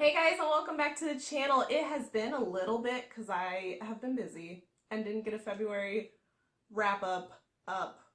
Hey guys, and welcome back to the channel. It has been a little bit because I have been busy and didn't get a February wrap up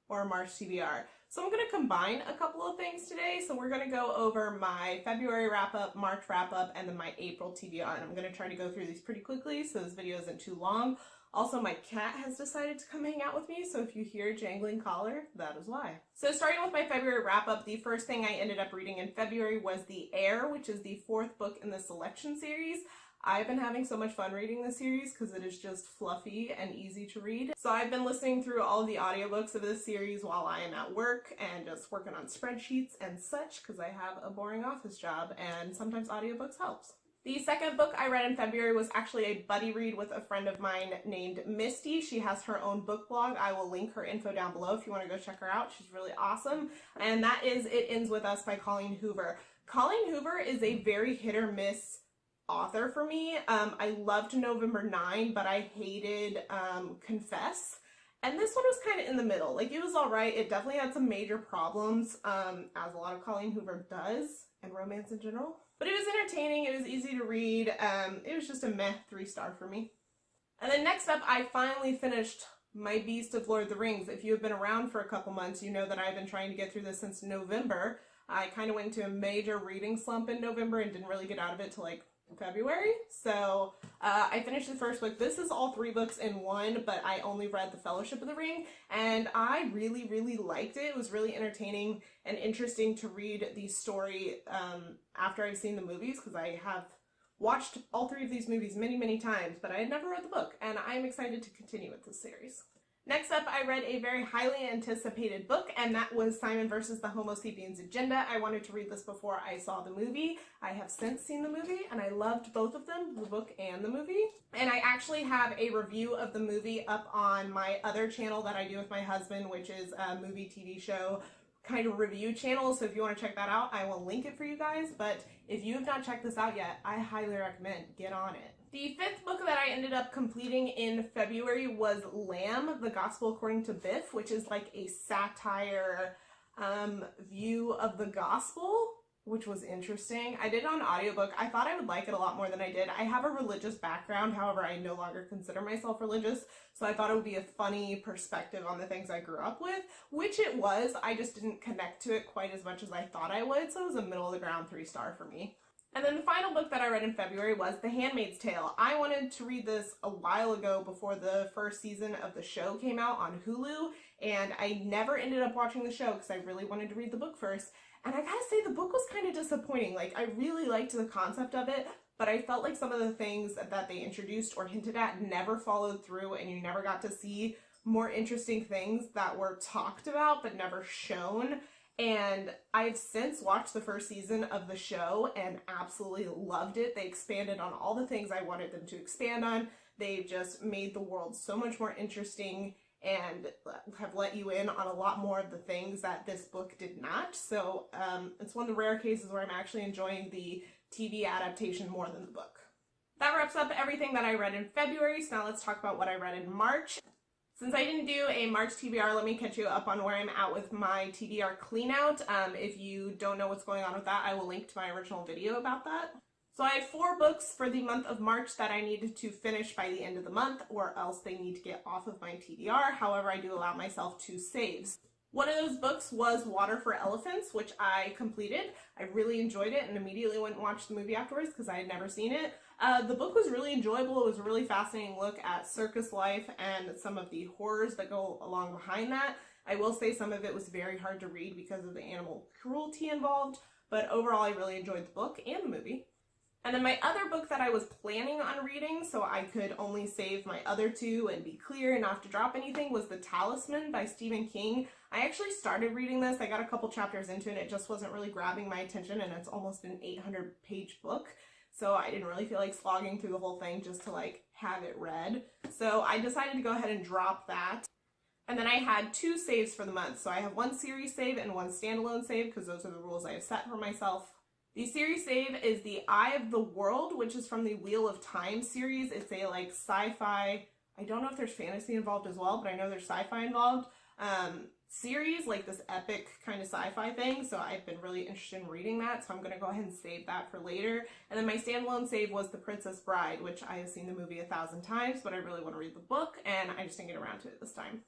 or a March TBR. So I'm going to combine a couple of things today. So we're going to go over my February wrap up, March wrap up, and then my April TBR. And I'm going to try to go through these pretty quickly so this video isn't too long. Also, my cat has decided to come hang out with me, so if you hear a jangling collar, that is why. So starting with my February wrap-up, the first thing I ended up reading in February was The Heir, which is the fourth book in the Selection series. I've been having so much fun reading this series because it is just fluffy and easy to read. So I've been listening through all of the audiobooks of this series while I am at work and just working on spreadsheets and such because I have a boring office job and sometimes audiobooks helps. The second book I read in February was actually a buddy read with a friend of mine named Misty. She has her own book blog. I will link her info down below if you want to go check her out. She's really awesome. And that is It Ends With Us by Colleen Hoover. Colleen Hoover is a very hit or miss author for me. I loved November 9, but I hated Confess. And this one was kind of in the middle. Like, it was alright. It definitely had some major problems, as a lot of Colleen Hoover does, and romance in general. But it was entertaining, it was easy to read, it was just a meh 3-star for me. And then next up, I finally finished my Beast of Lord of the Rings. If you have been around for a couple months, you know that I've been trying to get through this since November. I kind of went into a major reading slump in November and didn't really get out of it till like February. So I finished the first book. This is all 3 books in one, but I only read The Fellowship of the Ring, and I really liked it. It was really entertaining and interesting to read the story after I've seen the movies, because I have watched all 3 of these movies many times, but I had never read the book, and I'm excited to continue with this series. Next up, I read a very highly anticipated book, and that was Simon vs. the Homo Sapiens Agenda. I wanted to read this before I saw the movie. I have since seen the movie, and I loved both of them, the book and the movie. And I actually have a review of the movie up on my other channel that I do with my husband, which is a movie TV show kind of review channel. So if you want to check that out, I will link it for you guys. But if you have not checked this out yet, I highly recommend get on it. The 5th book that I ended up completing in February was Lamb, The Gospel According to Biff, which is like a satire view of the gospel, which was interesting. I did it on audiobook. I thought I would like it a lot more than I did. I have a religious background, however, I no longer consider myself religious, so I thought it would be a funny perspective on the things I grew up with, which it was. I just didn't connect to it quite as much as I thought I would, so it was a middle of the ground 3-star for me. And then the final book that I read in February was The Handmaid's Tale. I wanted to read this a while ago before the first season of the show came out on Hulu, and I never ended up watching the show because I really wanted to read the book first. And I gotta say, the book was kind of disappointing. Like, I really liked the concept of it, but I felt like some of the things that they introduced or hinted at never followed through, and you never got to see more interesting things that were talked about but never shown. And I've since watched the first season of the show and absolutely loved it. They expanded on all the things I wanted them to expand on. They've just made the world so much more interesting and have let you in on a lot more of the things that this book did not. So it's one of the rare cases where I'm actually enjoying the TV adaptation more than the book. That wraps up everything that I read in February, so now let's talk about what I read in March. Since I didn't do a March TBR, let me catch you up on where I'm at with my TBR cleanout. If you don't know what's going on with that, I will link to my original video about that. So I had 4 books for the month of March that I needed to finish by the end of the month, or else they need to get off of my TBR. However, I do allow myself 2 saves. One of those books was Water for Elephants, which I completed. I really enjoyed it and immediately went and watched the movie afterwards because I had never seen it. The book was really enjoyable. It was a really fascinating look at circus life and some of the horrors that go along behind that. I will say some of it was very hard to read because of the animal cruelty involved, but overall I really enjoyed the book and the movie. And then my other book that I was planning on reading, so I could only save my other 2 and be clear and not have to drop anything, was The Talisman by Stephen King. I actually started reading this. I got a couple chapters into it and it just wasn't really grabbing my attention, and it's almost an 800-page book. So I didn't really feel like slogging through the whole thing just to like have it read. So I decided to go ahead and drop that. And then I had 2 saves for the month. So I have 1 series save and 1 standalone save because those are the rules I have set for myself. The series save is The Eye of the World, which is from the Wheel of Time series. It's a like sci-fi, I don't know if there's fantasy involved as well, but I know there's sci-fi involved. series, like this epic kind of sci-fi thing, so I've been really interested in reading that, so I'm gonna go ahead and save that for later. And then my standalone save was The Princess Bride, which I have seen the movie 1,000 times, but I really want to read the book, and I just didn't get around to it this time.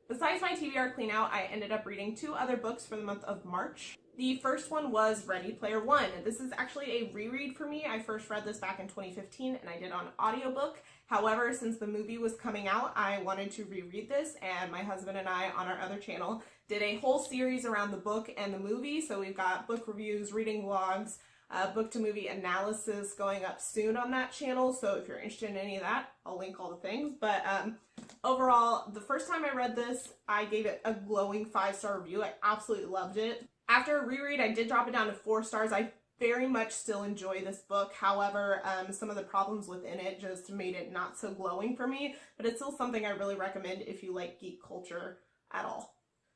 Besides my TBR clean out, I ended up reading 2 other books for the month of March. The first one was Ready Player One. This is actually a reread for me. I first read this back in 2015 and I did on audiobook. However, since the movie was coming out, I wanted to reread this, and my husband and I on our other channel did a whole series around the book and the movie. So we've got book reviews, reading vlogs, book to movie analysis going up soon on that channel. So if you're interested in any of that, I'll link all the things. But overall, the first time I read this, I gave it a glowing 5-star review. I absolutely loved it. After a reread, I did drop it down to 4 stars. I very much still enjoy this book. However, some of the problems within it just made it not so glowing for me, but it's still something I really recommend if you like geek culture at all.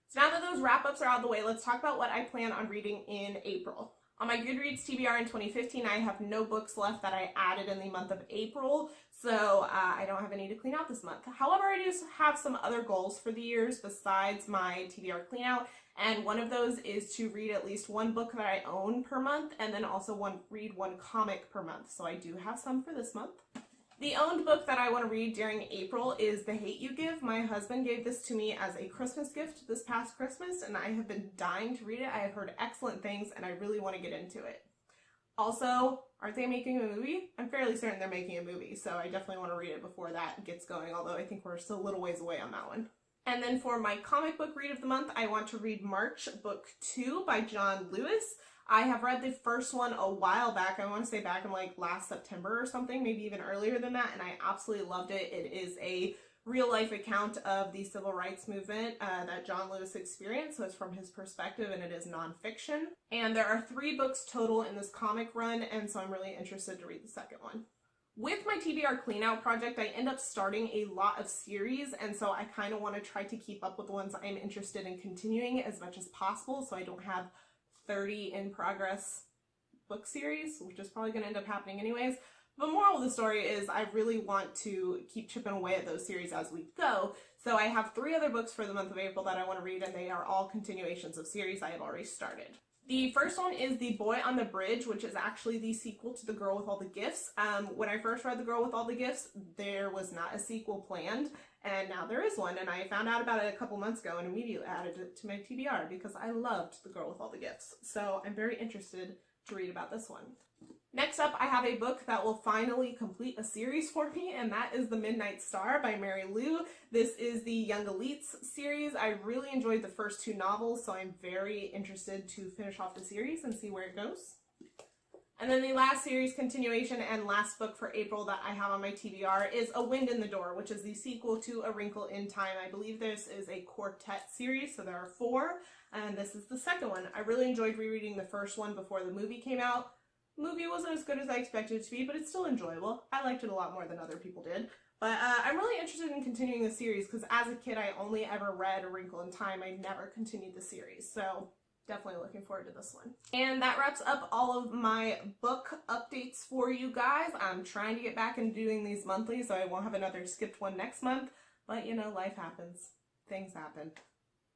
So now that those wrap-ups are out of the way, let's talk about what I plan on reading in April. On my Goodreads TBR in 2015, I have no books left that I added in the month of April, so I don't have any to clean out this month. However, I do have some other goals for the years besides my TBR clean out, and one of those is to read at least 1 book that I own per month, and then also read 1 comic per month, so I do have some for this month. The owned book that I want to read during April is The Hate You Give. My husband gave this to me as a Christmas gift this past Christmas, and I have been dying to read it. I have heard excellent things, and I really want to get into it. Also, aren't they making a movie? I'm fairly certain they're making a movie, so I definitely want to read it before that gets going, although I think we're still a little ways away on that one. And then for my comic book read of the month, I want to read March Book 2 by John Lewis. I have read the first one a while back. I want to say back in like last September or something, maybe even earlier than that, and I absolutely loved it. It is a real-life account of the civil rights movement that John Lewis experienced, so it's from his perspective, and it is nonfiction. And there are 3 books total in this comic run, and so I'm really interested to read the second one. With my TBR cleanout project, I end up starting a lot of series, and so I kind of want to try to keep up with the ones I'm interested in continuing as much as possible, so I don't have 30 in progress book series, which is probably going to end up happening anyways. The moral of the story is I really want to keep chipping away at those series as we go. So I have 3 other books for the month of April that I want to read, and they are all continuations of series I have already started. The first one is The Boy on the Bridge, which is actually the sequel to The Girl with All the Gifts. When I first read The Girl with All the Gifts, there was not a sequel planned, and now there is one, and I found out about it a couple months ago and immediately added it to my TBR because I loved The Girl with All the Gifts. So I'm very interested to read about this one. Next up, I have a book that will finally complete a series for me, and that is The Midnight Star by Mary Lou. This is the Young Elites series. I really enjoyed the first 2 novels, so I'm very interested to finish off the series and see where it goes. And then the last series continuation and last book for April that I have on my TBR is A Wind in the Door, which is the sequel to A Wrinkle in Time. I believe this is a quartet series, so there are 4, and this is the second one. I really enjoyed rereading the first one before the movie came out. Movie wasn't as good as I expected it to be, but it's still enjoyable. I liked it a lot more than other people did. But I'm really interested in continuing the series because as a kid I only ever read A Wrinkle in Time. I never continued the series, so definitely looking forward to this one. And that wraps up all of my book updates for you guys. I'm trying to get back into doing these monthly, so I won't have another skipped one next month. But you know, life happens. Things happen.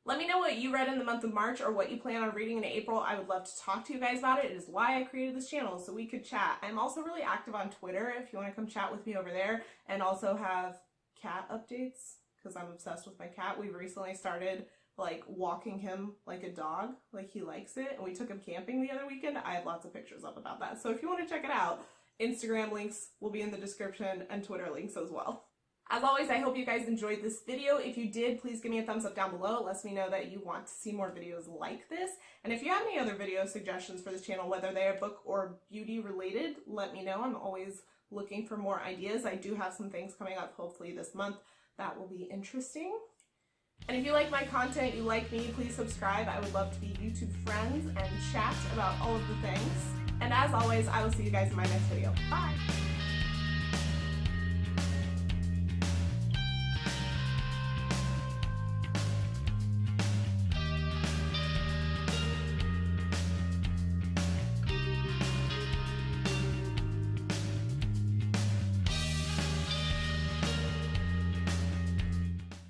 Let me know what you read in the month of March or what you plan on reading in April. I would love to talk to you guys about it. It is why I created this channel, so we could chat. I'm also really active on Twitter if you want to come chat with me over there, and also have cat updates because I'm obsessed with my cat. We've recently started like walking him like a dog, like he likes it, and we took him camping the other weekend. I have lots of pictures up about that. So if you want to check it out, Instagram links will be in the description and Twitter links as well. As always, I hope you guys enjoyed this video. If you did, please give me a thumbs up down below. It lets me know that you want to see more videos like this. And if you have any other video suggestions for this channel, whether they are book or beauty related, let me know. I'm always looking for more ideas. I do have some things coming up hopefully this month that will be interesting. And if you like my content, you like me, please subscribe. I would love to be YouTube friends and chat about all of the things. And as always, I will see you guys in my next video. Bye!